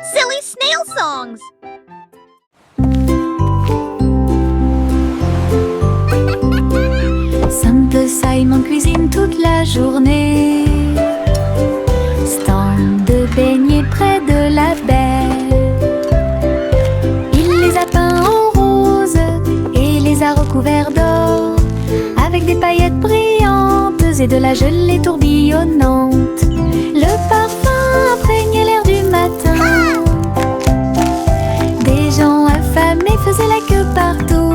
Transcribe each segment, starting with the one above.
Silly snail songs. Simple Simon cuisine toute la journée. Stand de beignets près de la baie. Il les a peints en rose et les a recouverts d'or, avec des paillettes brillantes et de la gelée tourbillonnante. Le parfum imprégnait l'air du matin. Des gens affamés faisaient la queue partout.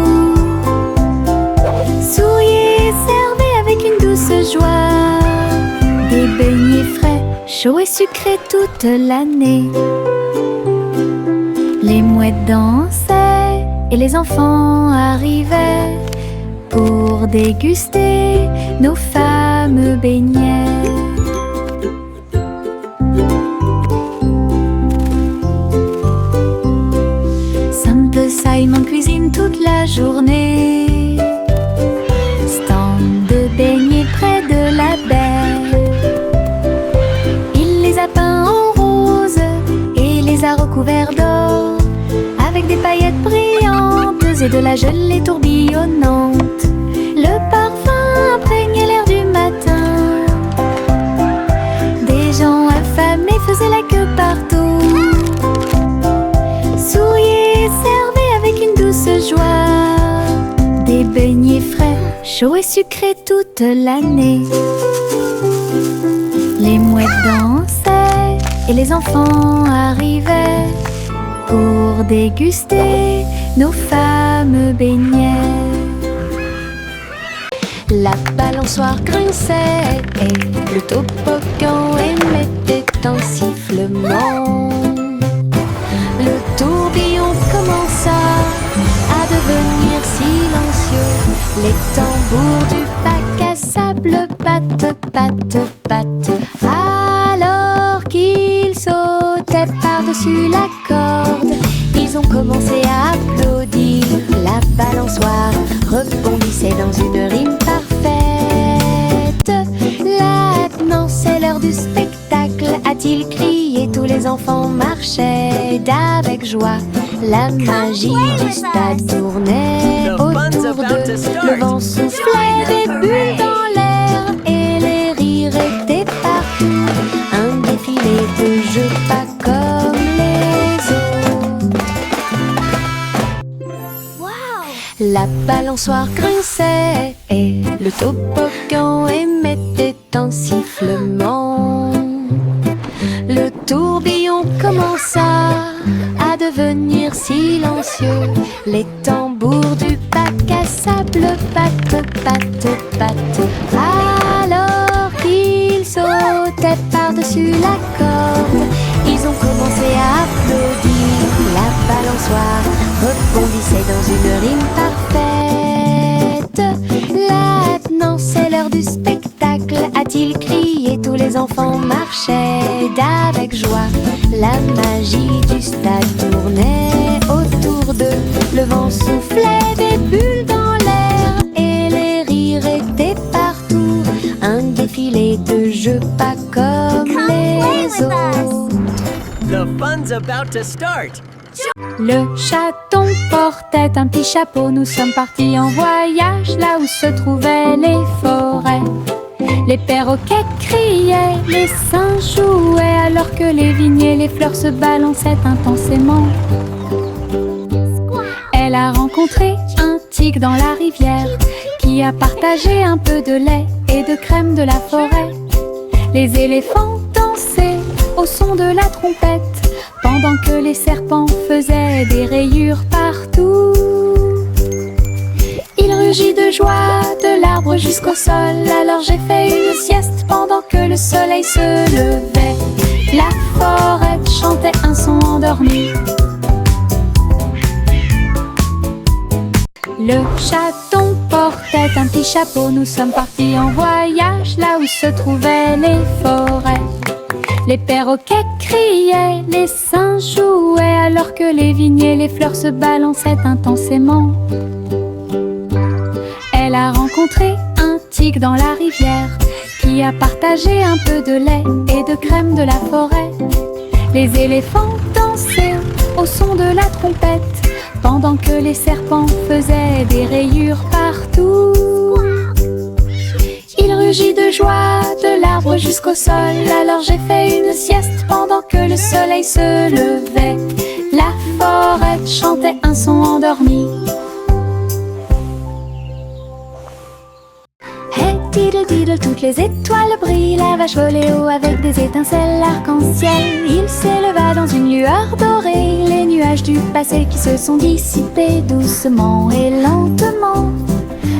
Souriez, servez avec une douce joie. Des beignets frais, chauds et sucrés toute l'année. Les mouettes dansaient et les enfants arrivaient pour déguster nos fameux beignets. Simple Simon cuisine toute la journée. Stand de beignets près de la baie. Il les a peints en rose et les a recouverts d'or, avec des paillettes brillantes et de la gelée tourbillonnante. Le parfum imprégnait l'air du matin. Des gens affamés faisaient la queue partout. Souriez, servez avec une douce joie. Des beignets frais, chauds et sucrés toute l'année. Les mouettes dansaient et les enfants arrivaient pour déguster nos fameux beignets. La balançoire grinçait et le toboggan émettait un sifflement. Le tourbillon commença à devenir silencieux. Les tambours du bac à sable battent, battent, battent, alors qu'ils sautaient par-dessus la corde. Ils ont commencé à applaudir. La balançoire rebondissait dans une rime parfaite. Maintenant c'est l'heure du spectacle, a-t-il crié. Tous les enfants marchaient d'avec joie. La magie du stade tournait autour d'eux. Le vent soufflait des bulles dans l'air et les rires étaient partout. Un défilé de jeux pas comme les autres. La balançoire grinçait et le toboggan émettait un sifflement. Le tourbillon commença à devenir silencieux. Les tambours du bac à sable battent, battent, battent, alors qu'ils sautaient par-dessus la corde. Ils ont commencé à applaudir. La balançoire rebondissait dans une rime parfaite. Maintenant c'est l'heure du spectacle, a-t-il crié. Tous les enfants marchaient d'avec joie. La magie du stade tournait autour d'eux. Le vent soufflait des bulles dans l'air et les rires étaient partout. Un défilé de jeux pas comme les autres. The fun's about to start. Le chaton portait un petit chapeau. Nous sommes partis en voyage là où se trouvaient les forêts. Les perroquets criaient, les singes jouaient, alors que les vignes et les fleurs se balançaient intensément. Elle a rencontré un tigre dans la rivière qui a partagé un peu de lait et de crème de la forêt. Les éléphants dansaient au son de la trompette, pendant que les serpents faisaient des rayures partout. Il rugit de joie de l'arbre jusqu'au sol. Alors j'ai fait une sieste pendant que le soleil se levait. La forêt chantait un son endormi. Le chaton portait un petit chapeau. Nous sommes partis en voyage là où se trouvaient les forêts. Les perroquets criaient, les singes jouaient, alors que les vignes et les fleurs se balançaient intensément. Elle a rencontré un tigre dans la rivière qui a partagé un peu de lait et de crème de la forêt. Les éléphants dansaient au son de la trompette, pendant que les serpents faisaient des rayures partout. Il rugit de joie de l'arbre jusqu'au sol. Alors j'ai fait une sieste pendant que le soleil se levait. La forêt chantait un son endormi. Hey diddle diddle, toutes les étoiles brillent. La vache volait haut avec des étincelles arc-en-ciel. Il s'éleva dans une lueur dorée. Les nuages du passé qui se sont dissipés doucement et lentement.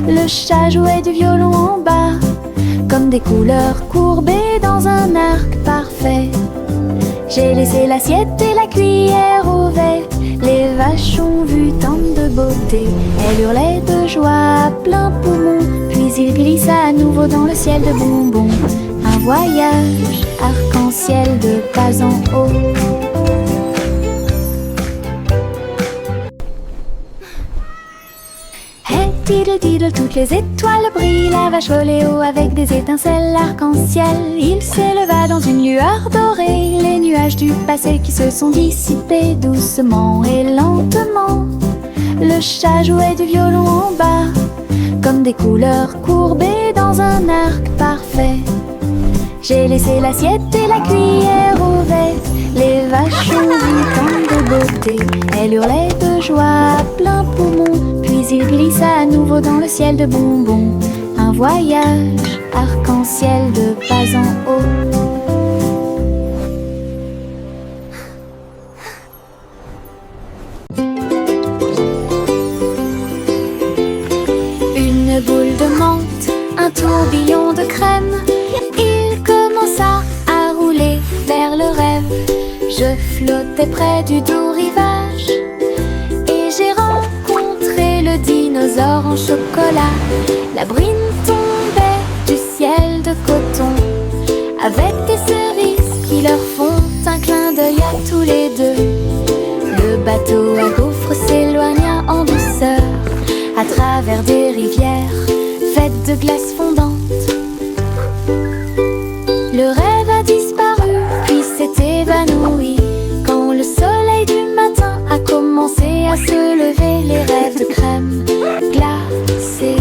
Le chat jouait du violon en bas, comme des couleurs courbées dans un arc parfait. J'ai laissé l'assiette et la cuillère au verre. Les vaches ont vu tant de beauté. Elles hurlaient de joie à plein poumon. Puis il glissa à nouveau dans le ciel de bonbons. Un voyage arc-en-ciel de pas en haut. Diddle diddle, toutes les étoiles brillent. La vache volait haut avec des étincelles arc-en-ciel. Il s'éleva dans une lueur dorée. Les nuages du passé qui se sont dissipés doucement et lentement. Le chat jouait du violon en bas, comme des couleurs courbées dans un arc parfait. J'ai laissé l'assiette et la cuillère au verre. Les vaches ont vu tant de beauté. Elles hurlaient de joie à plein poumon. Puis il glissa à nouveau dans le ciel de bonbons. Un voyage arc-en-ciel de pas en haut. Une boule de menthe, un tourbillon de crème. Il commença à rouler vers le rêve. Je flottais près du doux rivage et j'ai rencontré le dinosaure en chocolat. La bruine tombait du ciel de coton avec des cerises qui leur font un clin d'œil à tous les deux. Le bateau à gaufres s'éloigna en douceur à travers des rivières faites de glace fondante. Le rêve a disparu puis s'est évanoui quand le soleil du matin a commencé à se lever. Les rêves de crème glacée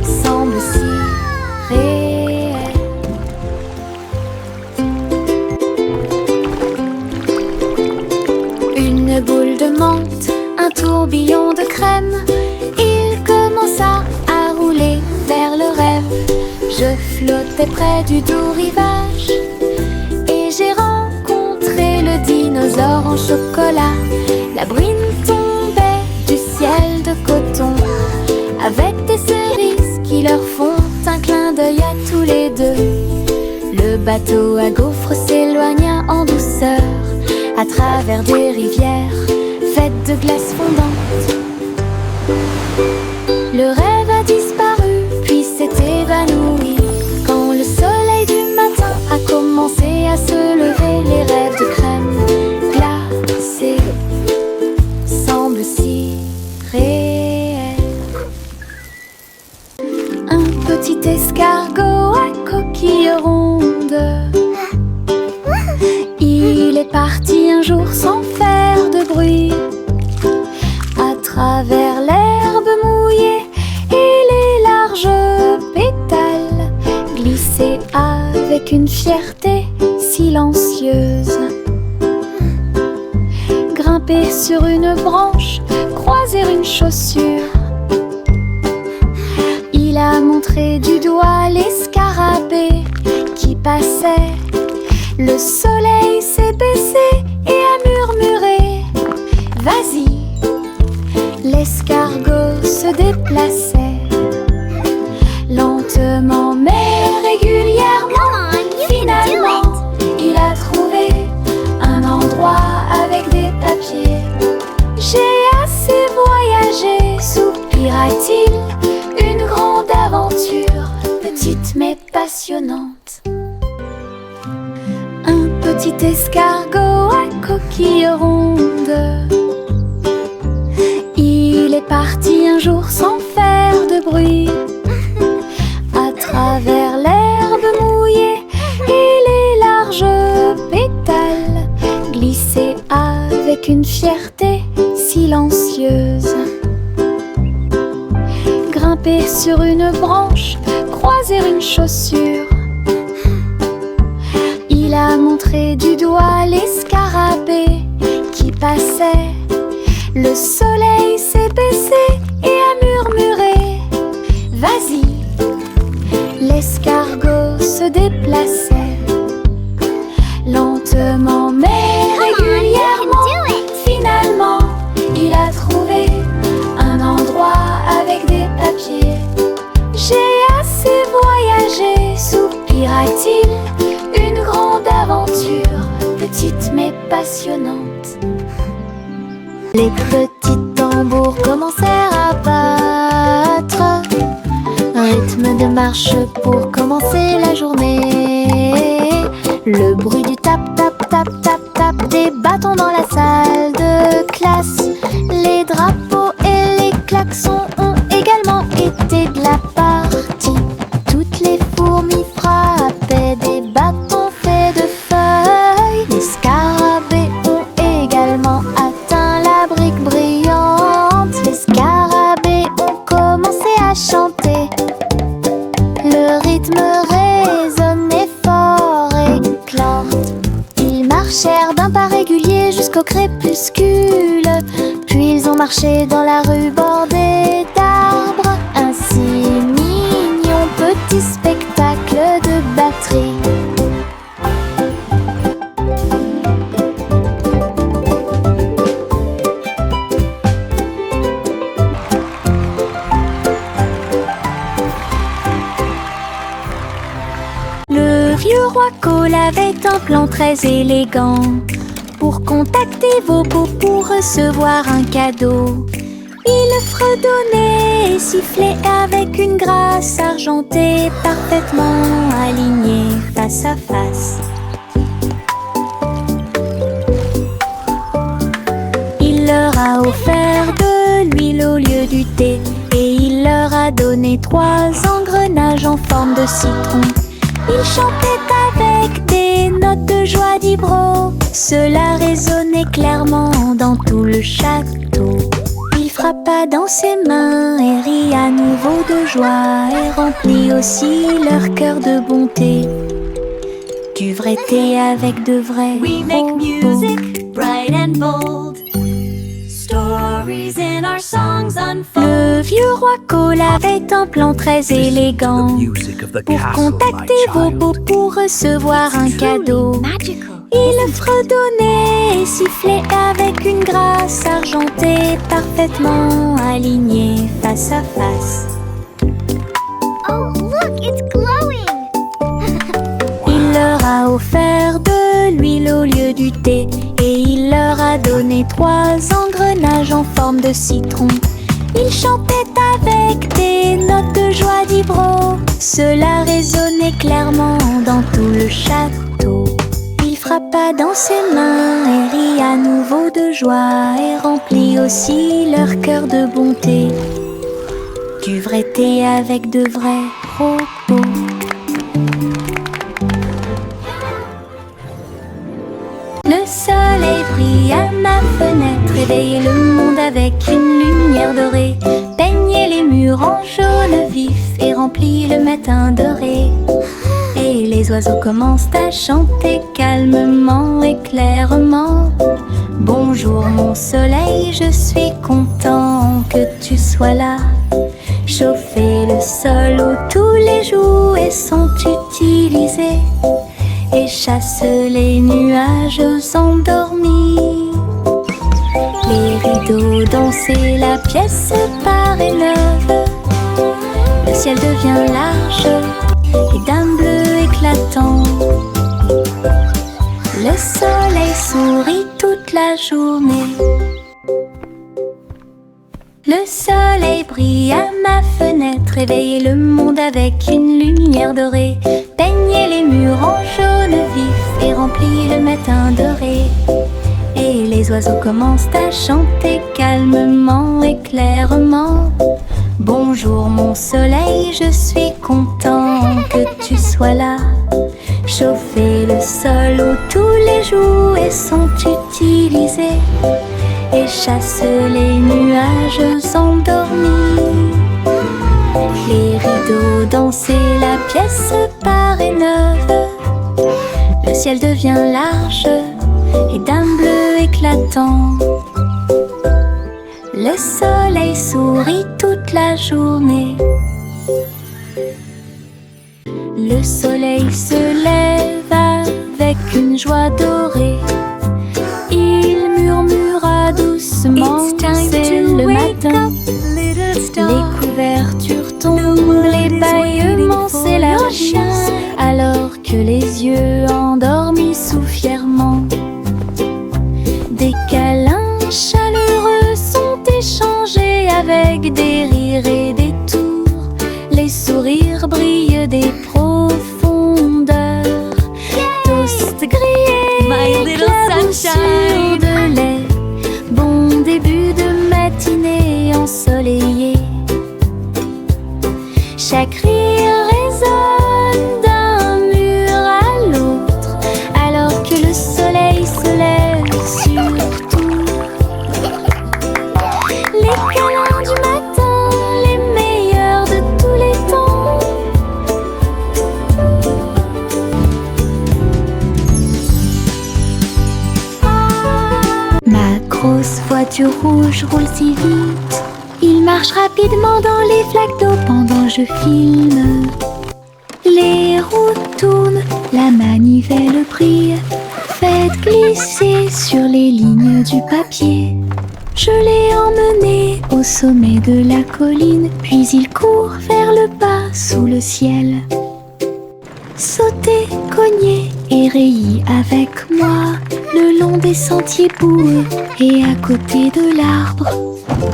semblent si réels. Une boule de menthe, un tourbillon de crème. Il commença à rouler vers le rêve. Je flottais près du doux rivage et j'ai rencontré le dinosaure en chocolat. La bruine tombait du ciel de coton avec des cerises qui leur font un clin d'œil à tous les deux. Le bateau à gaufres s'éloigna en douceur à travers des rivières faites de glace fondante. Le rêve a disparu puis s'est évanoui quand le soleil du matin a commencé à se lever. Les rêves de crème glacée semblent si réels. Un petit escargot à coquille ronde, il est parti un jour sans faire de bruit à travers l'herbe mouillée et les larges pétales glissaient avec une fierté silencieuse. Grimper sur une branche, croiser une chaussure. Il a montré du doigt les scarabées qui passaient. Le soleil s'est baissé et a murmuré « Vas-y !» L'escargot se déplaçait lentement mais régulièrement. Finalement, il a trouvé un endroit avec des papiers. J'ai assez voyagé, soupira-t-il. Une grande aventure, petite mais passionnante. Un petit escargot à coquille ronde, il est parti un jour sans faire de bruit à travers l'herbe mouillée et les larges pétales avec une fierté silencieuse. Grimper sur une branche, croiser une chaussure. Il a montré du doigt les scarabées qui passaient. Le soleil s'est baissé et a murmuré: vas-y. L'escargot se déplaçait lentement mais régulièrement. Finalement, il a trouvé un endroit avec des papiers. J'ai assez voyagé, soupira-t-il. Une grande aventure, petite mais passionnante. Les petits tambours commencèrent à battre, rythme de marche pour commencer la journée. Le bruit du tap tap tap tap tap des bâtons dans la salle de classe. Les drapeaux et les klaxons ont également été de la partie. Toutes les fourmis frappaient des bâtons faits de feuilles. Les scarabées ont également atteint la brique brillante. Les scarabées ont commencé à chanter. Le rythme résonnait fort et clante. Ils marchèrent d'un pas régulier jusqu'au crépuscule. Puis ils ont marché dans la rue bordée d'arbres. Un si mignon petit spectacle de batterie. Le vieux roi Cole avait un plan très élégant pour contacter vos beaux pour recevoir un cadeau. Il fredonnait et sifflait avec une grâce argentée parfaitement alignée face à face. Il leur a offert de l'huile au lieu du thé et il leur a donné 3 engrenages en forme de citron. Il chantait avec des notes de joie d'Ibro. Cela résonnait clairement dans tout le château. Il frappa dans ses mains et rit à nouveau de joie et remplit aussi leur cœur de bonté. Du vrai thé avec de vrais We make propos. music bright and bold. Stories in our songs unfold. Le vieux roi Cole avait un plan très élégant pour contacter vos beaux pour recevoir un cadeau. Magical. Il fredonnait et sifflait avec une grâce argentée parfaitement alignée face à face. Oh, look, it's glowing. Il leur a offert de l'huile au lieu du thé et il leur a donné 3 engrenages en forme de citron. Il chantait avec des notes de joie d'Ibro. Cela résonnait clairement dans tout le château. Il frappa dans ses mains et rit à nouveau de joie et remplit aussi leur cœur de bonté. Du vrai thé avec de vrais propos. Le soleil brille à ma fenêtre, réveille le monde avec une lumière dorée. Peignez les murs en jaune vif et remplit le matin doré. Et les oiseaux commencent à chanter calmement et clairement. Bonjour mon soleil, je suis content que tu sois là. Chauffer le sol où tous les jouets sont utilisés et chasse les nuages endormis. Les rideaux danser, la pièce se paraît neuve. Le ciel devient large et d'un bleu éclatant. Le soleil sourit toute la journée. Le soleil brille à ma fenêtre, réveille le monde avec une lumière dorée. Peignez les murs en jaune vif et remplit le matin doré. Et les oiseaux commencent à chanter calmement et clairement. Bonjour mon soleil, je suis content que tu sois là. Chauffer le sol où tous les jouets sont utilisés tranquilliser et chasse les nuages endormis. Les rideaux dansaient, la pièce paraît neuve. Le ciel devient large et d'un bleu éclatant. Le soleil sourit toute la journée. Le soleil se lève avec une joie dorée. Il murmura doucement, c'est le matin. Les couvertures tombent, les bâillements s'élargissent, alors que les yeux endormis souffrent fièrement. Des câlins chaleureux sont échangés avec des rires et des tours. Les sourires brillent des profondeurs. Toast grillé, My little éclaboussure sunshine. de lait. Bon début de matinée ensoleillée. Chaque rire résonne d'un mur à l'autre, alors que le soleil se lève sur tout. Les câlins du matin, les meilleurs de tous les temps. Ma grosse voiture rouge roule si vite. Il marche rapidement dans les flaques d'eau pendant que je filme. Les roues tournent, la manivelle brille. Faites glisser sur les lignes du papier. Je l'ai emmené au sommet de la colline, puis il court vers le bas sous le ciel. Sauter, cogner et rayer avec moi le long des sentiers boueux et à côté de l'arbre.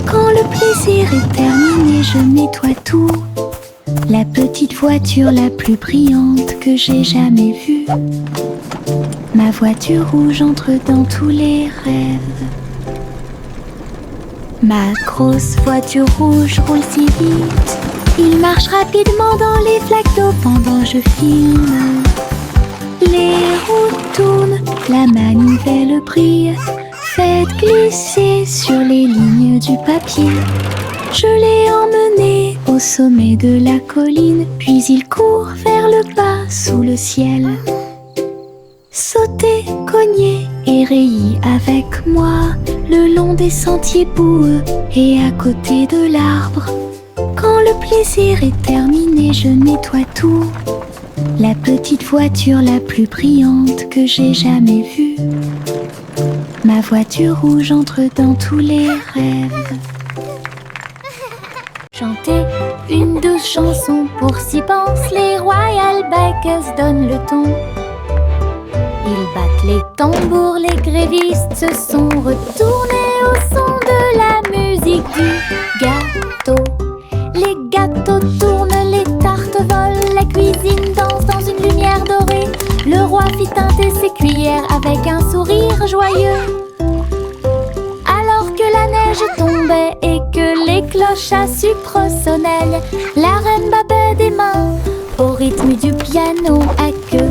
Quand le plaisir est terminé, je nettoie tout. La petite voiture la plus brillante que j'ai jamais vue. Ma voiture rouge entre dans tous les rêves. Ma grosse voiture rouge roule si vite. Il marche rapidement dans les flaques d'eau pendant que je filme. Les roues tournent, la manivelle brille. Faites glisser sur les lignes du papier. Je l'ai emmené au sommet de la colline, puis il court vers le bas sous le ciel. Sauter, cogner et rayer avec moi le long des sentiers boueux et à côté de l'arbre. Quand le plaisir est terminé, je nettoie tout. La petite voiture la plus brillante que j'ai jamais vue. Ma voiture rouge entre dans tous les rêves. Chanter une douce chanson pour s'y pensent, les Royal Bikers donnent le ton. Ils battent les tambours, les grévistes se sont retournés au son de la musique du gâteau. Les gâteaux tournent, les tartes volent, la cuisine danse dans une lumière dorée. Le roi fit teinter ses cuillères avec un sourire joyeux. Alors que la neige tombait et que les cloches à sucre sonnaient, la reine battait des mains au rythme du piano à queue.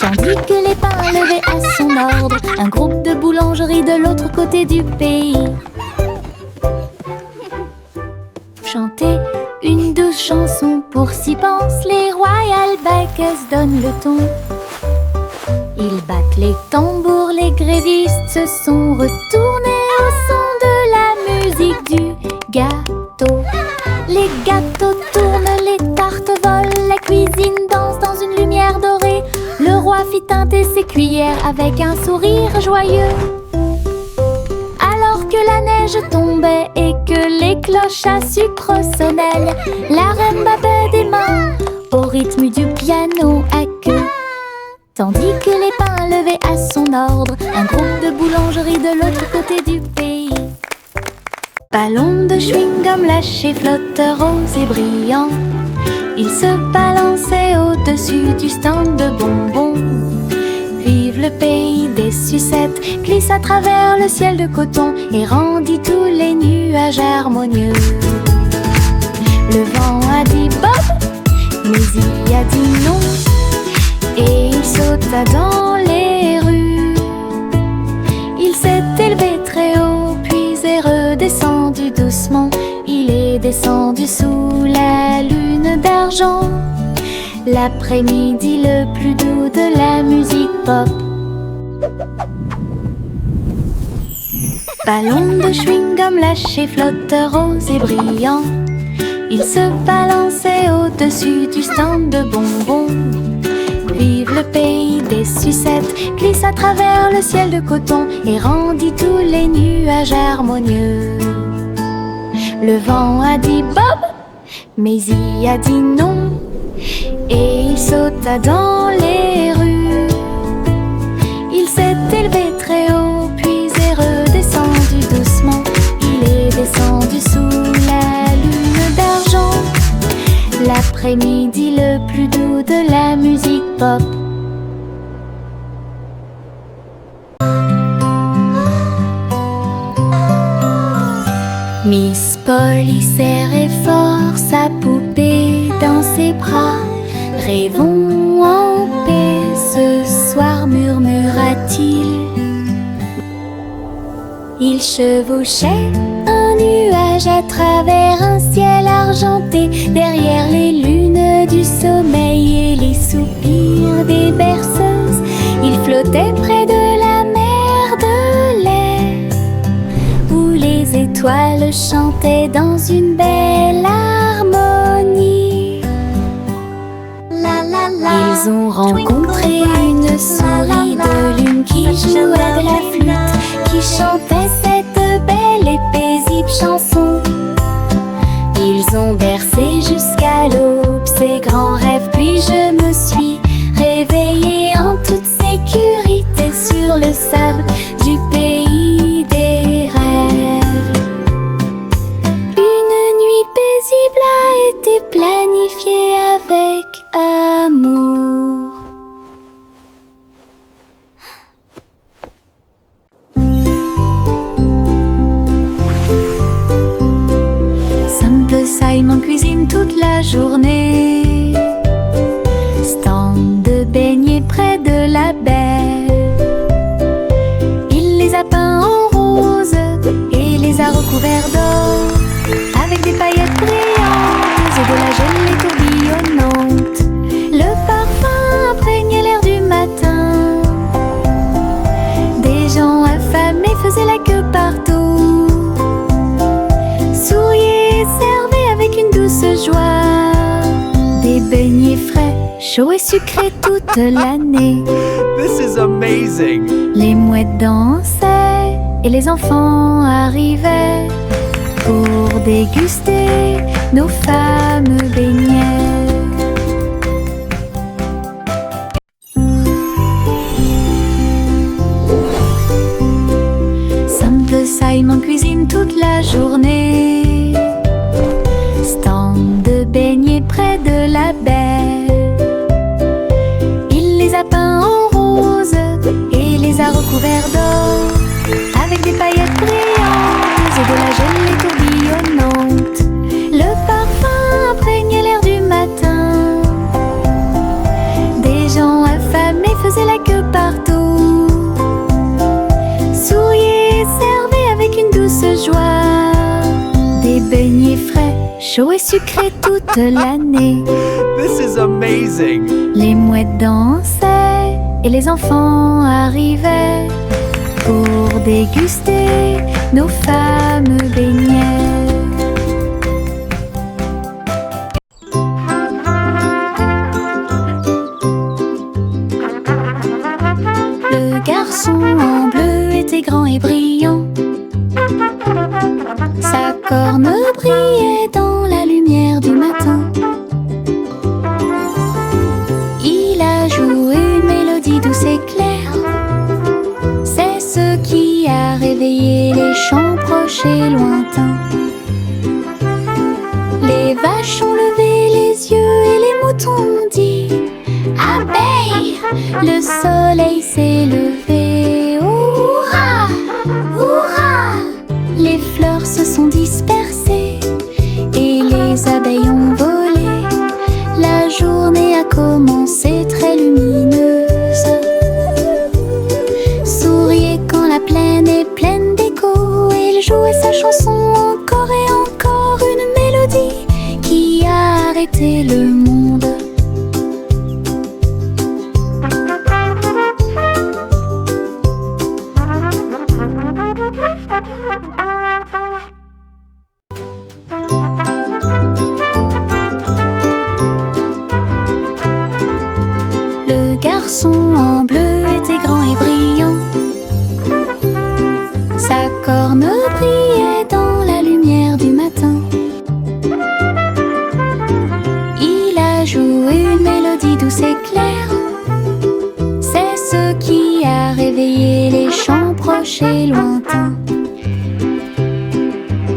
Tandis que les pains levaient à son ordre un groupe de boulangeries de l'autre côté du pays. Chanter une douce chanson pour s'y pensent, les Royal Bikers donnent le ton. Ils battent les tambours, les grévistes se sont retournés au son de la musique du gâteau. Les gâteaux tournent, les tartes volent, la cuisine danse dans une lumière dorée. Le roi fit teinter ses cuillères avec un sourire joyeux. Alors que la neige tombait et que les cloches à sucre sonnaient, la reine battait des mains au rythme du piano à queue. Tandis que les pains levaient à son ordre un groupe de boulangeries de l'autre côté du pays. Ballons de chewing-gum lâchés, flotteurs roses et brillants, ils se balançaient au-dessus du stand de bonbons. Vive le pays des sucettes, glisse à travers le ciel de coton et rendit tous les nuages harmonieux. Le vent a dit Bob, mais il a dit non, et il sauta dans les rues. Il s'est descendu sous la lune d'argent. L'après-midi le plus doux de la musique pop. Ballon de chewing-gum lâché, flotteur rose et brillant. Il se balançait au-dessus du stand de bonbons. Vive le pays des sucettes, glisse à travers le ciel de coton et rendit tous les nuages harmonieux. Le vent a dit Bob, mais il a dit non, et il sauta dans les rues. Il s'est élevé très haut, puis est redescendu doucement. Il est descendu sous la lune d'argent. L'après-midi le plus doux de la musique pop. Miss Polly serrait fort sa poupée dans ses bras. Rêvons en paix ce soir, murmura-t-il. Il chevauchait un nuage à travers un ciel argenté, derrière les lunes du sommeil et les soupirs des berceuses. Il flottait près de la mer de lait, où les étoiles chantaient dans une belle harmonie. Ils ont rencontré une souris de lune qui jouait de la flûte, qui chantait cette belle et paisible chanson. Ils ont bercé jusqu'à l'aube ses grands rêves, puis je me suis réveillée en toute sécurité sur le sable du pays des rêves. Une nuit paisible a été planifiée avec amour. Simon cuisine toute la journée. Stand de beignets près de la baie. Il les a peints en rose et les a recouverts d'or, avec des paillettes brillantes et de la gelée tourbillonnante. Le parfum imprégnait l'air du matin. Des gens affamés faisaient la queue partout. Souriaient, servaient avec une douce joie. Des beignets frais, chauds et sucrés toute l'année. This is amazing! Les mouettes dansaient et les enfants arrivaient pour déguster nos fameux beignets. Simple Simon cuisine toute la journée. Stand de beignets près de la baie. Il les a peints en rose et les a recouverts d'or, avec des paillettes brillantes et de la gelée tourbillonnante. Le parfum imprégnait l'air du matin. Des gens affamés faisaient la queue partout. Souriaient, servaient avec une douce joie. Des beignets frais, chauds et sucrés toute l'année. This is amazing! Les mouettes dansaient et les enfants arrivaient pour déguster nos fameux beignets. Le garçon en bleu était grand et brillant. Sa corne brillait dans la lumière du matin. Il a joué une mélodie douce et claire. C'est ce qui a réveillé les chants proches et lointains. Les vaches ont levé les yeux et les moutons ont dit abeille, le soleil s'est levé. Hurrah, hurrah! Les fleurs se sont dispersées arrêter le monde. Le garçon en bleu était grand et brillant. Sa corne brillait dans la lumière du matin. Il a joué une mélodie douce et claire. C'est ce qui a réveillé les champs proches et lointains.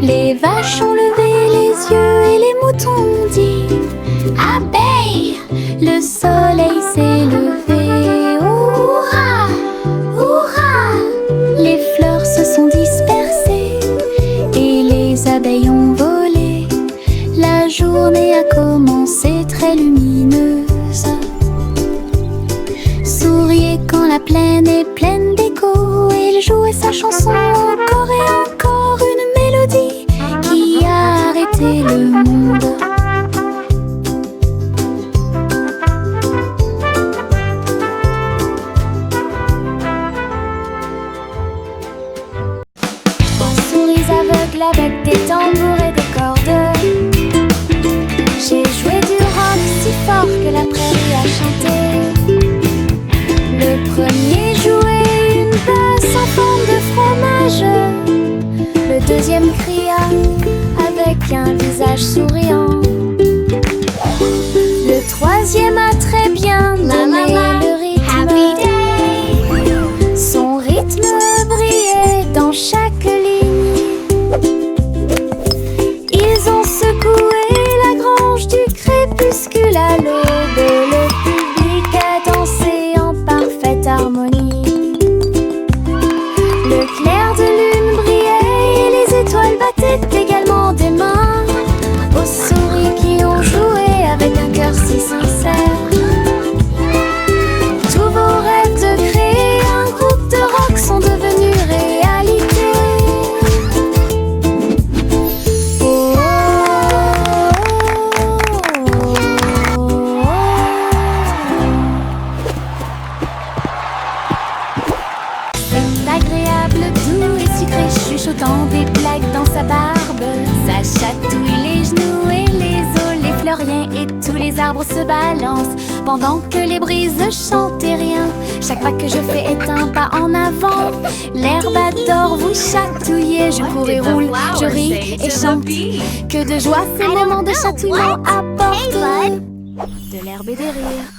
Les vaches ont levé les yeux et les moutons ont dit abeille. Le soleil s'est levé, hurrah, hurrah. Les fleurs se sont dispersées et les abeilles ont volé. La journée a commencé très lumineuse. Souriez quand la plaine est pleine d'écho. Il jouait sa chanson encore et encore, une mélodie qui a arrêté le monde. Aveugle avec des tambours et des cordes. J'ai joué du rock si fort que la prairie a chanté. Le premier jouait une basse en forme de fromage. Le deuxième cria avec un visage souriant. Le troisième a très bien donné le rythme. Son rythme brillait dans chaque ligne. Ils ont secoué la grange du crépuscule à l'aube et le public a dansé en parfaite harmonie. Le clair de lune brillait et les étoiles battaient également des mains aux souris qui ont joué avec un cœur si sincère. Tous vos rêves de créer un groupe de rock sont devenus réalité. Chuchotant des blagues dans sa barbe, ça chatouille les genoux et les os, les fleuriens et tous les arbres se balancent pendant que les brises chantent et rien. Chaque pas que je fais est un pas en avant. L'herbe adore vous chatouiller. Je cours et roule, je ris et chante. Que de joie ces moments de chatouillement apportent de l'herbe et des rires.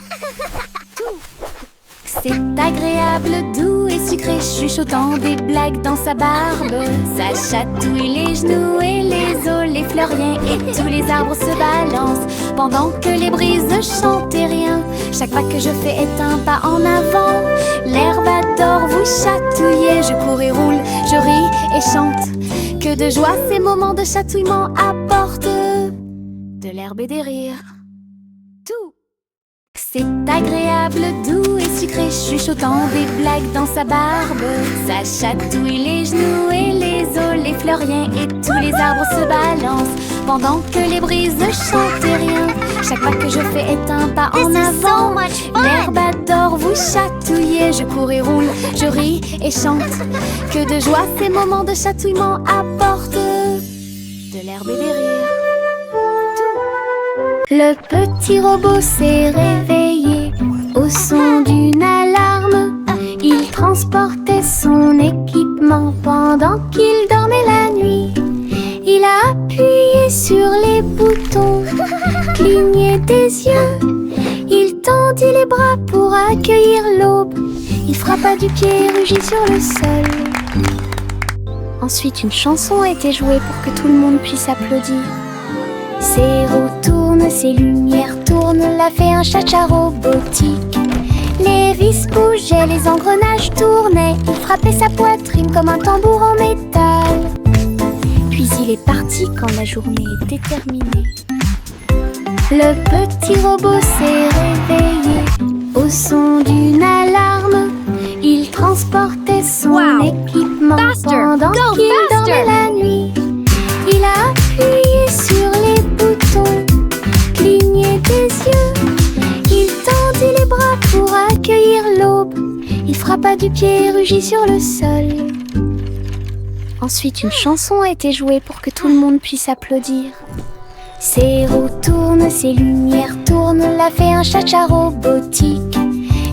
C'est agréable, doux et sucré, chuchotant des blagues dans sa barbe. Ça chatouille les genoux et les os, les fleuriens et tous les arbres se balancent pendant que les brises chantent et rien. Chaque pas que je fais est un pas en avant. L'herbe adore vous chatouiller. Je cours et roule, je ris et chante. Que de joie ces moments de chatouillement apportent de l'herbe et des rires. Tout. C'est agréable, doux et sucré, chuchotant des blagues dans sa barbe. Ça chatouille les genoux et les os, les fleuriens et tous les arbres se balancent pendant que les brises chantent et rien. Chaque pas que je fais est un pas en avant. L'herbe adore vous chatouiller. Je cours et roule, je ris et chante. Que de joie ces moments de chatouillement apportent de l'herbe et des rires. Le petit robot s'est réveillé au son d'une alarme. Il transportait son équipement pendant qu'il dormait la nuit. Il a appuyé sur les boutons, cligné des yeux. Il tendit les bras pour accueillir l'aube. Il frappa du pied et rugit sur le sol. Ensuite, une chanson a été jouée pour que tout le monde puisse applaudir. Ses roues tournent, ses lumières tournent, l'a fait un cha-cha robotique. Les vis bougeaient, les engrenages tournaient. Il frappait sa poitrine comme un tambour en métal. Puis il est parti quand la journée était terminée. Le petit robot s'est réveillé au son d'une alarme. Il transportait son équipement pendant qu'il dormait la nuit. Il a appuyé sur les boutons, cligné frappa du pied et rugit sur le sol. Ensuite, une chanson a été jouée pour que tout le monde puisse applaudir. Ses roues tournent, ses lumières tournent, l'a fait un cha-cha robotique.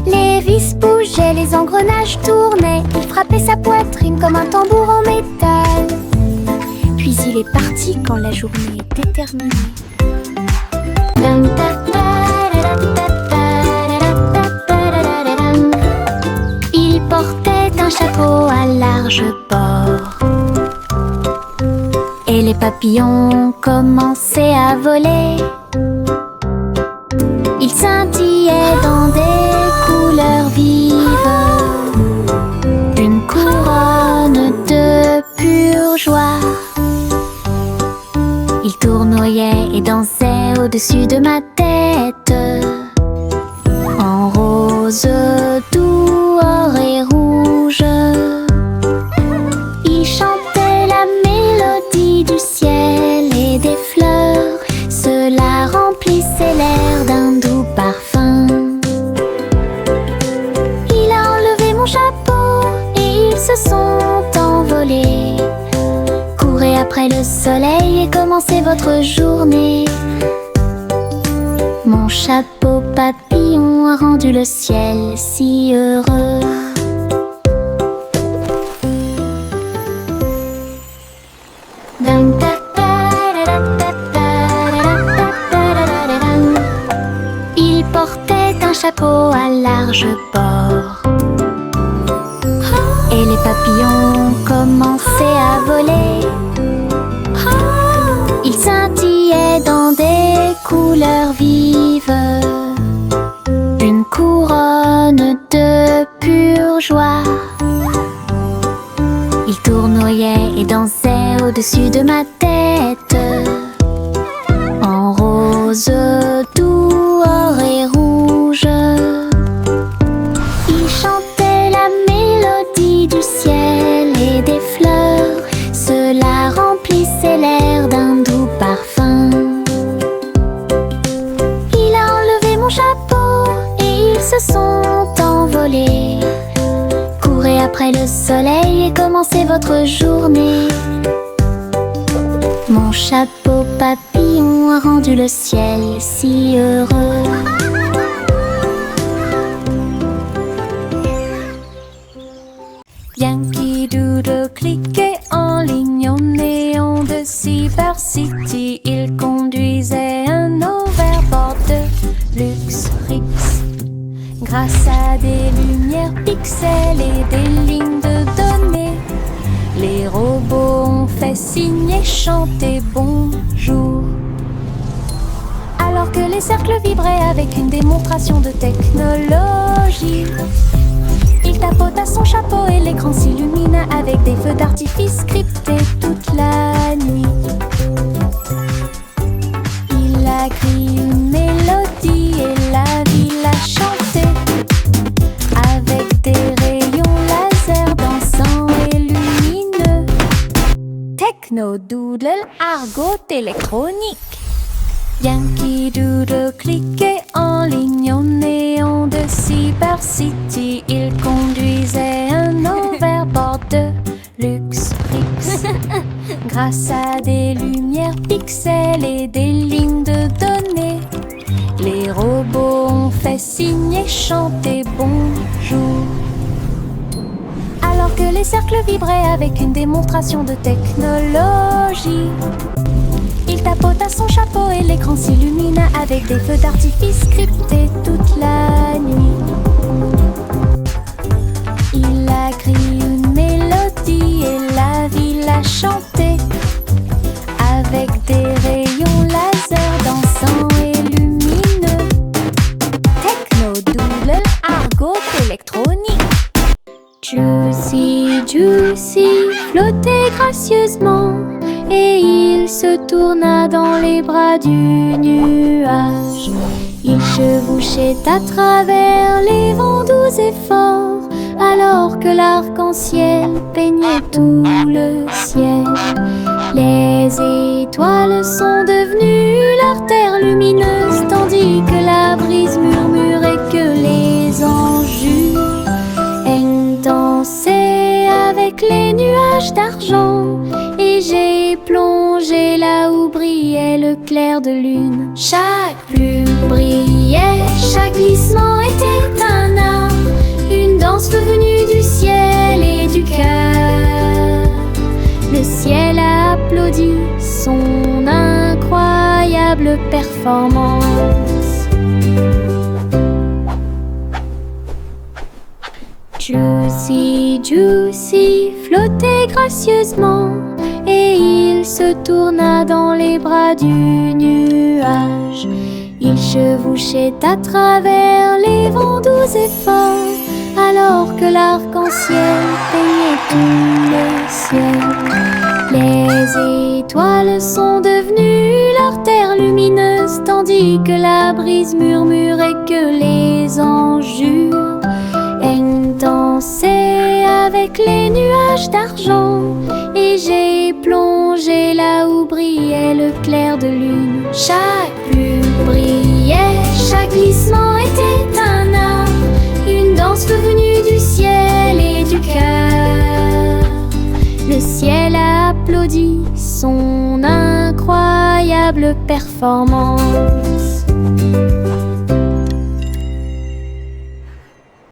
Les vis bougeaient, les engrenages tournaient, il frappait sa poitrine comme un tambour en métal. Puis il est parti quand la journée était terminée. Il portait un chapeau à large bord et les papillons commençaient à voler. Ils scintillaient dans des couleurs vives, une couronne de pure joie. Ils tournoyaient et dansaient au-dessus de ma tête, en rose, doux, or et rouge. Ils chantaient la mélodie du ciel et des fleurs, cela remplissait l'air d'un doux parfum. Il a enlevé mon chapeau et ils se sont envolés. Courez après le soleil et commencez votre journée. Mon chapeau papillon a rendu le ciel si heureux. Il portait un chapeau à large bord et les papillons commençaient à voler. Ils scintillaient dans des couleurs vives, une couronne de pure joie. Ils tournoyaient et dansaient au-dessus de ma tête, en rose, doux, or et rouge. Ils chantaient la mélodie du ciel et des fleurs, cela remplissait l'air d'un doux parfum. Il a enlevé mon chapeau et ils se sont envolés. Courez après le soleil et commencez votre journée. Mon chapeau papillon a rendu le ciel si heureux. Yankee Doodle cliquait en ligne au néon de Cyber City. Il conduisait un overboard de luxe Rix. Grâce à des lumières pixels et des lignes de données, les robots ont fait signer, chanter bonjour. Alors que les cercles vibraient avec une démonstration de technologie, il tapota son chapeau et l'écran s'illumina avec des feux d'artifice scriptés toute la nuit. Il a crié une mélodie et la ville a chanté avec des rayons laser dansants et lumineux. Techno Doodle, argot électronique. Yankee Doodle cliquait en ligne au néon de Cyber City. Il conduisait un overboard de luxe Rix. Grâce à des lumières pixels et des lignes de données, les robots ont fait signer, chanter bonjour. Alors que les cercles vibraient avec une démonstration de technologie, il tapota son chapeau et l'écran s'illumina avec des feux d'artifice scriptés toute la nuit. Il a crié une mélodie et la ville a chanté avec des rayons laser dansants et lumineux. Techno Doodle, argot électronique. Juicy, Juicy flottait gracieusement et il se tourna dans les bras du nuage. Il chevauchait à travers les vents doux et forts, alors que l'arc-en-ciel peignait tout le ciel. Les étoiles sont devenues l'artère lumineuse, tandis que la brise murmurait que les anges d'argent. Et j'ai plongé là où brillait le clair de lune. Chaque plume brillait, chaque glissement était un art, une danse venue du ciel et du cœur. Le ciel a applaudi son incroyable performance. Juicy, Juicy flottait gracieusement et il se tourna dans les bras du nuage. Il chevauchait à travers les vents doux et forts, alors que l'arc-en-ciel peignait tout le ciel. Les étoiles sont devenues leur terre lumineuse, tandis que la brise murmurait que les anges jurent. Dansait avec les nuages d'argent et j'ai plongé là où brillait le clair de lune. Chaque plume brillait, chaque glissement était un art, une danse venue du ciel et du cœur. Le ciel a applaudi son incroyable performance.